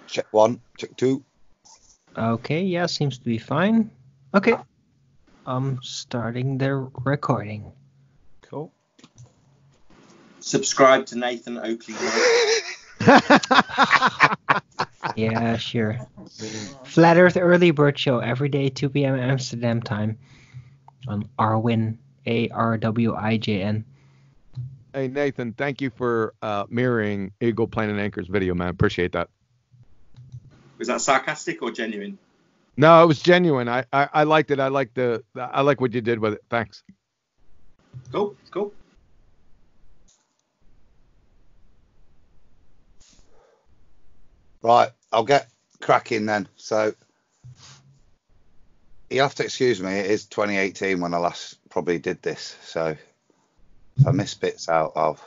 Check 1, check 2. Okay, yeah, seems to be fine. Okay, I'm starting the recording. Cool. Subscribe to Nathan Oakley. Yeah, sure. Flat Earth Early Bird Show every day, 2 p.m. Amsterdam time on Arwin, ARWIJN. Hey, Nathan, thank you for mirroring Eagle Plane and Anchor's video, man. Appreciate that. Was that sarcastic or genuine? No, it was genuine. I liked it. I like what you did with it. Thanks. Cool. Right, I'll get cracking then. So you have to excuse me. It is 2018 when I last probably did this. So if I miss bits out, I'll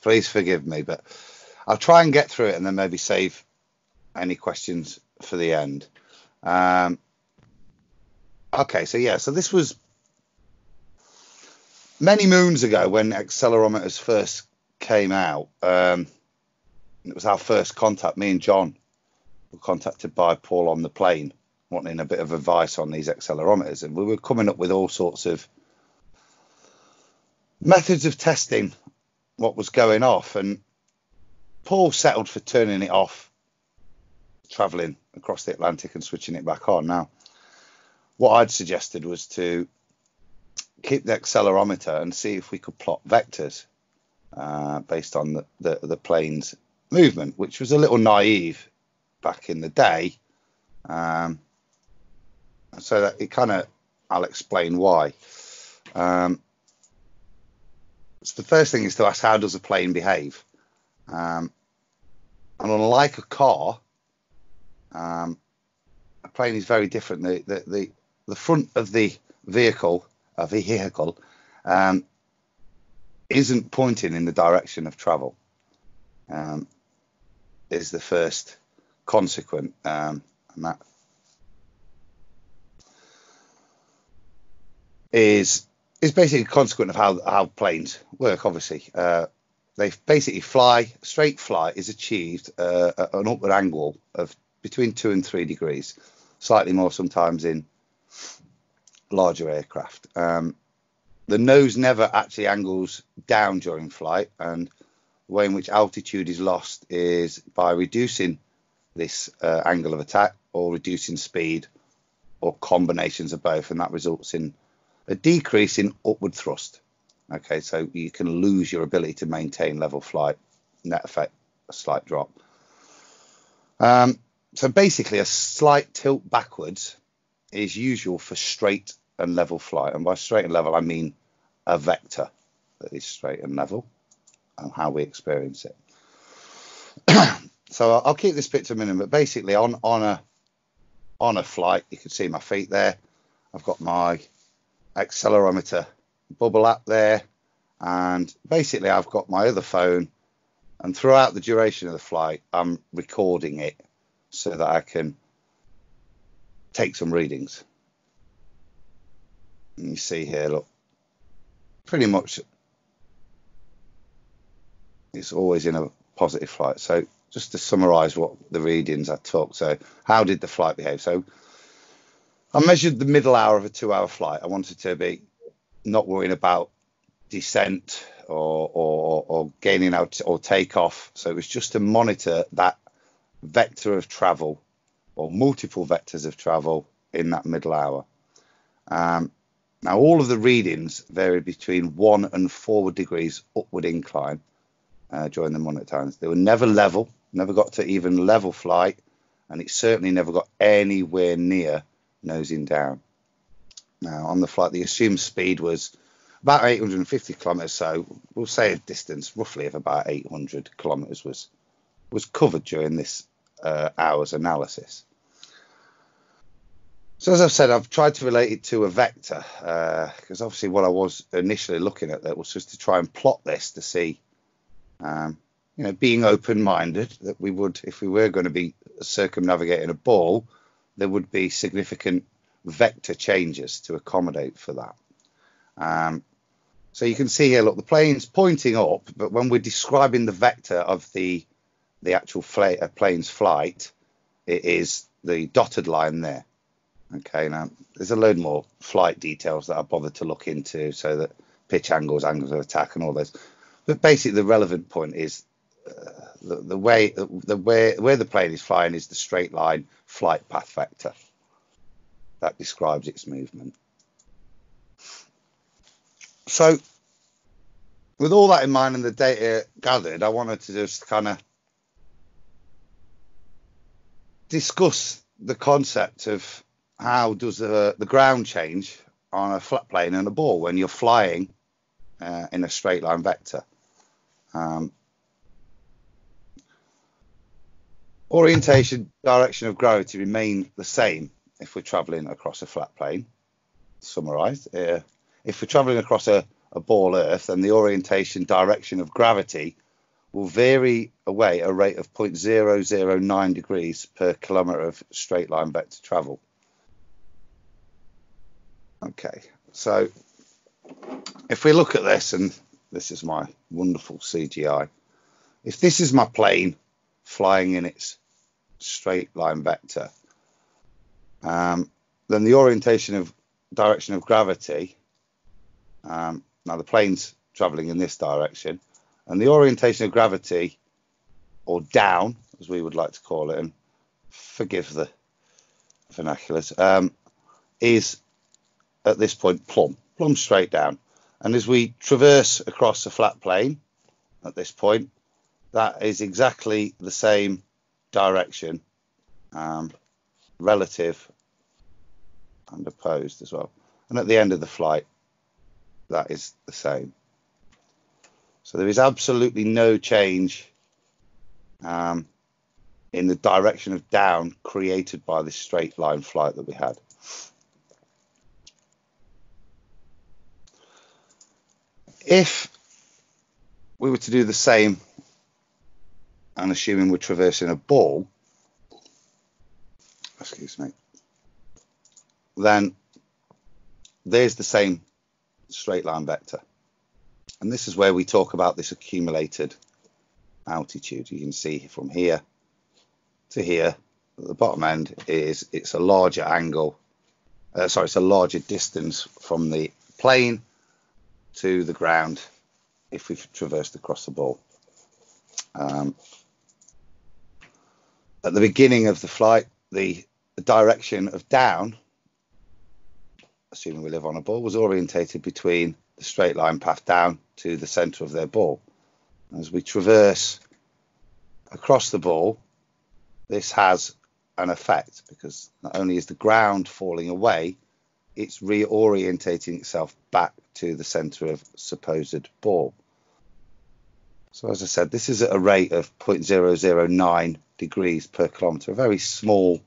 please forgive me. But I'll try and get through it and then maybe save any questions for the end. Okay, so this was many moons ago when accelerometers first came out. It was our first contact. Me and John were contacted by Paul on the plane, wanting a bit of advice on these accelerometers, and we were coming up with all sorts of methods of testing what was going off. And Paul settled for turning it off, traveling across the Atlantic and switching it back on. Now, what I'd suggested was to keep the accelerometer and see if we could plot vectors based on the plane's movement, which was a little naive back in the day. So that it kind of, I'll explain why. So the first thing is to ask, how does a plane behave? And unlike a car, a plane is very different. The front of the vehicle, isn't pointing in the direction of travel. Is the first consequent, and that is basically consequent of how planes work. Obviously, they basically fly. Straight flight is achieved at an upward angle of between 2 and 3 degrees, slightly more sometimes in larger aircraft. The nose never actually angles down during flight, and the way in which altitude is lost is by reducing this angle of attack or reducing speed or combinations of both, and that results in a decrease in upward thrust. Okay, so you can lose your ability to maintain level flight, net effect, a slight drop. So basically a slight tilt backwards is usual for straight and level flight, and by straight and level I mean a vector that is straight and level, and how we experience it. So I'll keep this bit to a minimum, but basically on a flight, you can see my feet there. I've got my accelerometer bubble app there, and basically I've got my other phone, and throughout the duration of the flight I'm recording it so that I can take some readings. And you see here, look, pretty much it's always in a positive flight. So just to summarize what the readings I took. So how did the flight behave? So I measured the middle hour of a 2-hour flight. I wanted to be not worrying about descent or gaining out or takeoff. So it was just to monitor that vector of travel or multiple vectors of travel in that middle hour. Now all of the readings varied between 1 and 4 degrees upward incline during the monitor times. They were never level, never got to even level flight, and it certainly never got anywhere near nosing down. Now on the flight, the assumed speed was about 850 kilometers. So we'll say a distance roughly of about 800 kilometers was covered during this hour's analysis. So as I've said, I've tried to relate it to a vector because obviously what I was initially looking at that was just to try and plot this to see, being open-minded, that we would, if we were going to be circumnavigating a ball, there would be significant vector changes to accommodate for that. So you can see here, look, the plane's pointing up, but when we're describing the vector of the the actual plane's flight, it is the dotted line there. Okay, now there's a load more flight details that I bothered to look into, so that pitch angles, angles of attack, and all those. But basically, the relevant point is the way where the plane is flying is the straight line flight path vector. That describes its movement. So, with all that in mind and the data gathered, I wanted to just kind of discuss the concept of how does the ground change on a flat plane and a ball when you're flying in a straight line vector. Orientation, direction of gravity remain the same if we're traveling across a flat plane. Summarized, if we're traveling across a ball Earth, then the orientation, direction of gravity will vary away at a rate of 0.009 degrees per kilometre of straight line vector travel. Okay, so if we look at this, and this is my wonderful CGI, if this is my plane flying in its straight line vector, then the orientation of direction of gravity, now the plane's travelling in this direction, and the orientation of gravity, or down, as we would like to call it, and forgive the vernaculars, is at this point plumb straight down. And as we traverse across a flat plane at this point, that is exactly the same direction, relative and opposed as well. And at the end of the flight, that is the same. So there is absolutely no change in the direction of down created by this straight line flight that we had. If we were to do the same, and assuming we're traversing a ball, excuse me, then there's the same straight line vector. And this is where we talk about this accumulated altitude. You can see from here to here, at the bottom end it's a larger angle, it's a larger distance from the plane to the ground if we've traversed across the ball. At the beginning of the flight, the direction of down, assuming we live on a ball, was orientated between the straight line path down to the centre of their ball. As we traverse across the ball, this has an effect, because not only is the ground falling away, it's reorientating itself back to the centre of supposed ball. So as I said, this is at a rate of 0.009 degrees per kilometre, a very small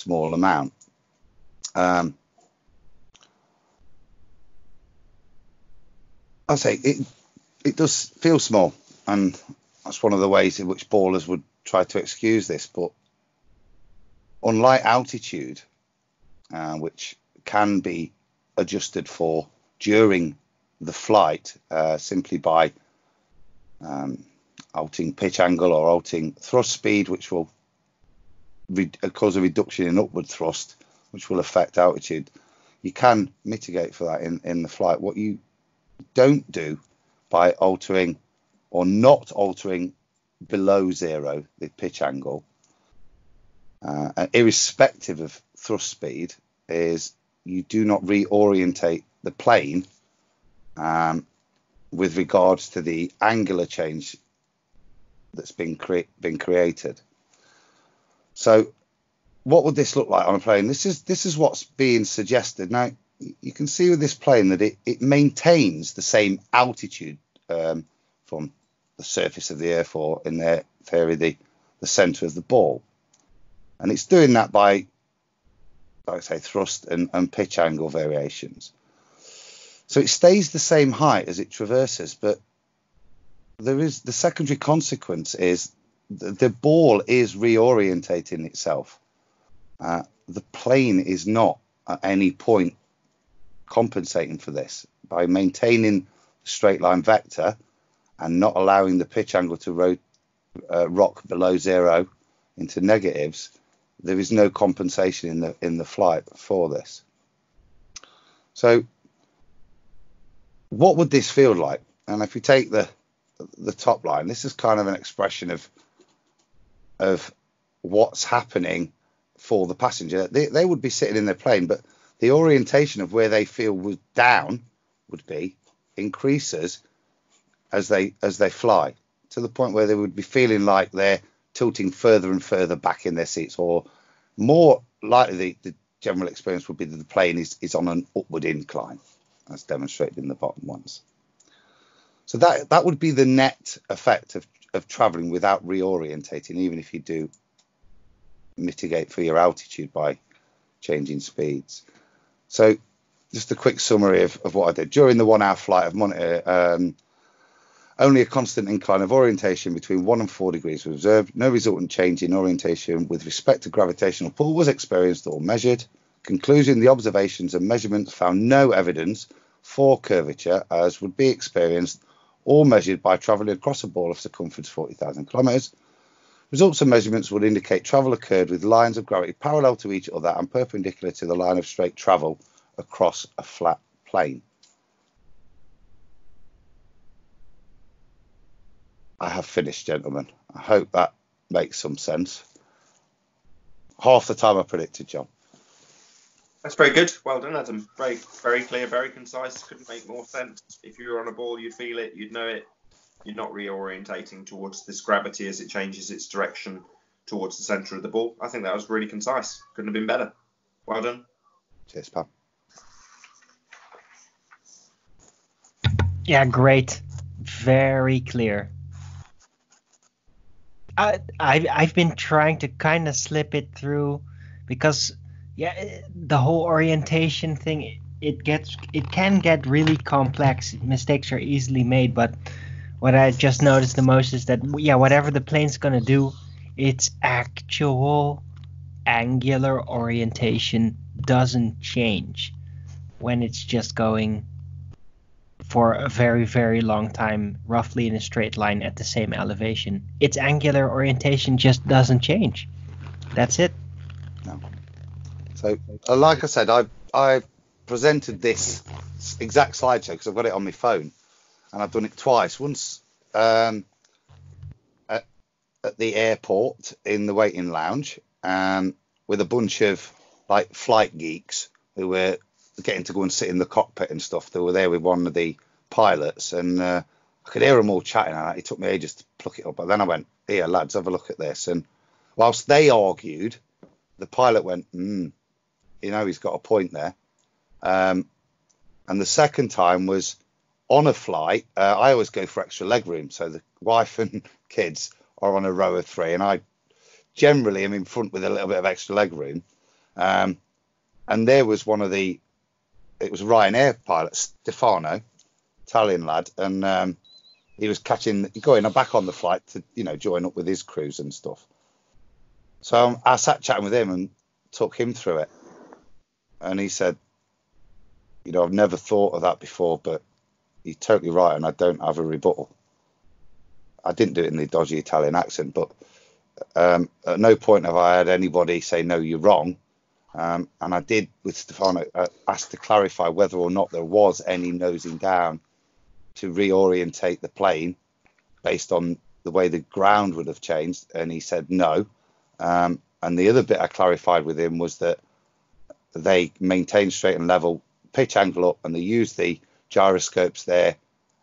amount. I'll say it does feel small, and that's one of the ways in which ballers would try to excuse this. But unlike altitude, which can be adjusted for during the flight simply by altering pitch angle or altering thrust speed, which will cause a reduction in upward thrust, which will affect altitude. You can mitigate for that in the flight. What you don't do by altering or not altering below zero the pitch angle, irrespective of thrust speed, is you do not reorientate the plane with regards to the angular change that's been created. So what would this look like on a plane? This is what's being suggested. Now, you can see with this plane that it maintains the same altitude from the surface of the Earth, or in their theory, the centre of the ball. And it's doing that by, like I say, thrust and pitch angle variations. So it stays the same height as it traverses, but there is the secondary consequence is the ball is reorientating itself. The plane is not at any point compensating for this by maintaining the straight line vector and not allowing the pitch angle to rock below zero into negatives, there is no compensation in the flight for this. So what would this feel like? And if you take the top line, this is kind of an expression of what's happening for the passenger. They would be sitting in their plane, but the orientation of where they feel down would be increases as they fly, to the point where they would be feeling like they're tilting further and further back in their seats, or more likely the general experience would be that the plane is on an upward incline, as demonstrated in the bottom ones. So that would be the net effect of traveling without reorientating, even if you do mitigate for your altitude by changing speeds. So just a quick summary of what I did. During the 1 hour flight of Monitor, only a constant incline of orientation between 1 and 4 degrees was observed. No resultant change in orientation with respect to gravitational pull was experienced or measured. Conclusion, the observations and measurements found no evidence for curvature as would be experienced or measured by travelling across a ball of circumference 40,000 kilometres. Results of measurements would indicate travel occurred with lines of gravity parallel to each other and perpendicular to the line of straight travel across a flat plane. I have finished, gentlemen. I hope that makes some sense. Half the time I predicted, John. That's very good. Well done, Adam. Very, very clear, very concise. Couldn't make more sense. If you were on a ball, you'd feel it, you'd know it. You're not reorientating towards this gravity as it changes its direction towards the centre of the ball. I think that was really concise. Couldn't have been better. Well done. Cheers, pal. Yeah, great. Very clear. I've been trying to kind of slip it through because the whole orientation thing it can get really complex. Mistakes are easily made, but what I just noticed the most is that whatever the plane's gonna do, its actual angular orientation doesn't change when it's just going for a very, very long time, roughly in a straight line at the same elevation. Its angular orientation just doesn't change. That's it. No. So, like I said, I presented this exact slideshow because I've got it on my phone, and I've done it twice. Once at the airport in the waiting lounge, with a bunch of like flight geeks who were getting to go and sit in the cockpit and stuff. They were there with one of the pilots, and I could hear them all chatting. And it took me ages to pluck it up, but then I went, "Here, lads, have a look at this." And whilst they argued, the pilot went, he's got a point there. And the second time was on a flight. I always go for extra leg room, so the wife and kids are on a row of 3, and I generally am in front with a little bit of extra leg room. And there was it was Ryanair pilot, Stefano, Italian lad, and he was going back on the flight to, join up with his crews and stuff. So I sat chatting with him and took him through it. And he said, I've never thought of that before, but you're totally right, and I don't have a rebuttal. I didn't do it in the dodgy Italian accent, but at no point have I had anybody say, no, you're wrong. And I did, with Stefano, ask to clarify whether or not there was any nosing down to reorientate the plane based on the way the ground would have changed. And he said no. And the other bit I clarified with him was that they maintain straight and level pitch angle up, and they use the gyroscopes there,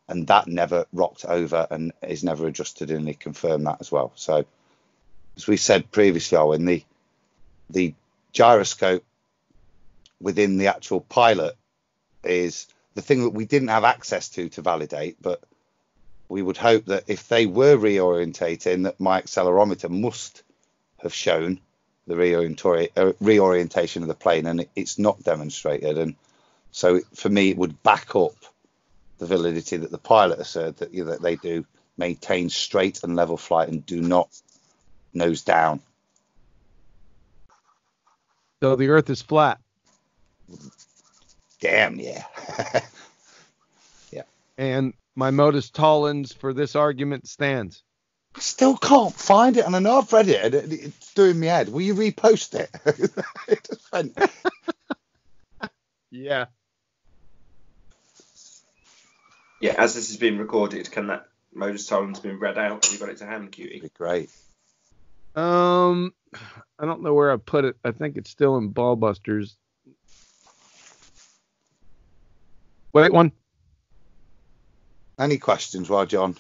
and that never rocked over and is never adjusted, and he confirmed that as well. So, as we said previously, Owen, the gyroscope within the actual pilot is the thing that we didn't have access to validate, but we would hope that if they were reorientating, that my accelerometer must have shown the reorientation of the plane, and it's not demonstrated. And so for me, it would back up the validity that the pilot has said that, that they do maintain straight and level flight and do not nose down. So the Earth is flat. Damn, yeah. Yeah. And my modus tollens for this argument stands. I still can't find it, and I know I've read it, and it's doing me head. Will you repost it? It just went, Yeah. Yeah, as this has been recorded, can that Modus Tollens been read out? Have you got it to hand, QE? it'd be great. I don't know where I put it. I think it's still in Ballbusters. Wait, one. Any questions while John?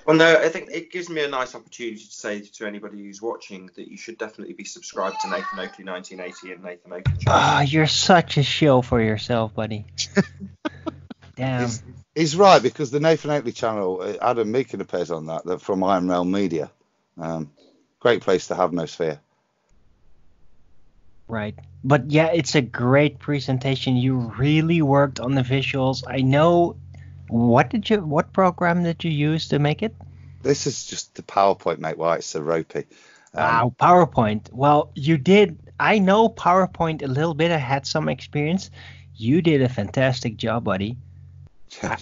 Well, no, I think it gives me a nice opportunity to say to anybody who's watching that you should definitely be subscribed to Nathan Oakley 1980 and Nathan Oakley Channel. Ah, you're such a shill for yourself, buddy. Damn. He's right, because the Nathan Oakley channel, Adam Meakin appears on that from Iron Realm Media. Great place to have no sphere. Right. But yeah, it's a great presentation. You really worked on the visuals. I know. What program did you use to make it? This is just the PowerPoint, mate. Why it's so ropey. Wow, PowerPoint. Well, you did. I know PowerPoint a little bit. I had some experience. You did a fantastic job, buddy.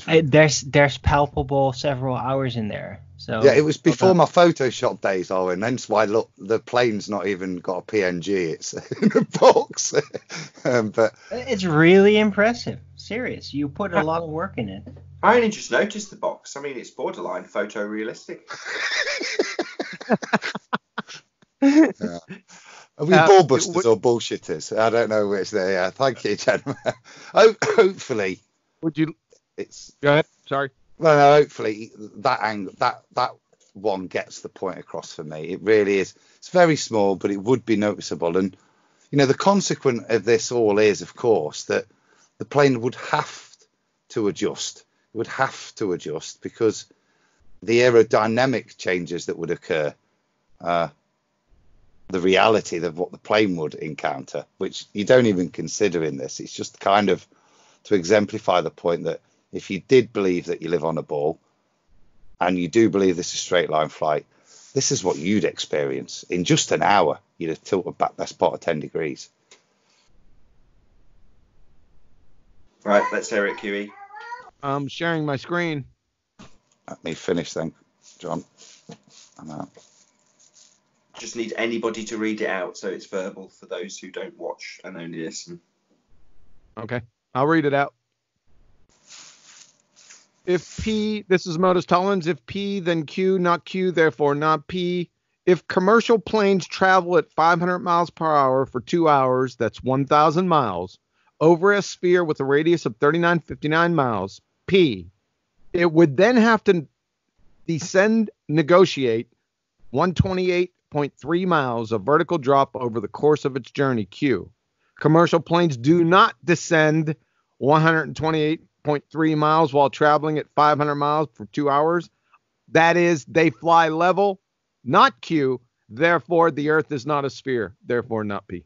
There's palpable several hours in there. So yeah, it was before my Photoshop days, Owen. Hence why look, the plane's not even got a PNG. It's in a box. But it's really impressive. Serious. You put a lot of work in it. I only just noticed the box. I mean, it's borderline photorealistic. Yeah. Are we ballbusters or bullshitters? I don't know which they are. Thank you, gentlemen. Hopefully, Would you? it's Go ahead. Sorry. well. No, hopefully that angle, that one gets the point across for me. It really is. It's very small, but it would be noticeable. And you know, the consequence of this all is, of course, that the plane would have to adjust. It would have to adjust because the aerodynamic changes that would occur. The reality of what the plane would encounter, which you don't even consider in this. It's just kind of to exemplify the point that if you did believe that you live on a ball and you do believe this is a straight line flight, this is what you'd experience. In just an hour, you'd have tilted back best part of 10 degrees. Right, let's hear it, QE. I'm sharing my screen. Let me finish then, John. I'm out. Just need anybody to read it out so it's verbal for those who don't watch and only listen. Okay. I'll read it out. If P, this is Modus Tollens. If P, then Q, not Q, therefore not P. If commercial planes travel at 500 miles per hour for 2 hours, that's 1,000 miles, over a sphere with a radius of 3959 miles, P, it would then have to negotiate 128.3 miles of vertical drop over the course of its journey, Q. Commercial planes do not descend 128.3 miles while traveling at 500 miles for 2 hours. That is, they fly level, not Q. Therefore, the Earth is not a sphere. Therefore, not P.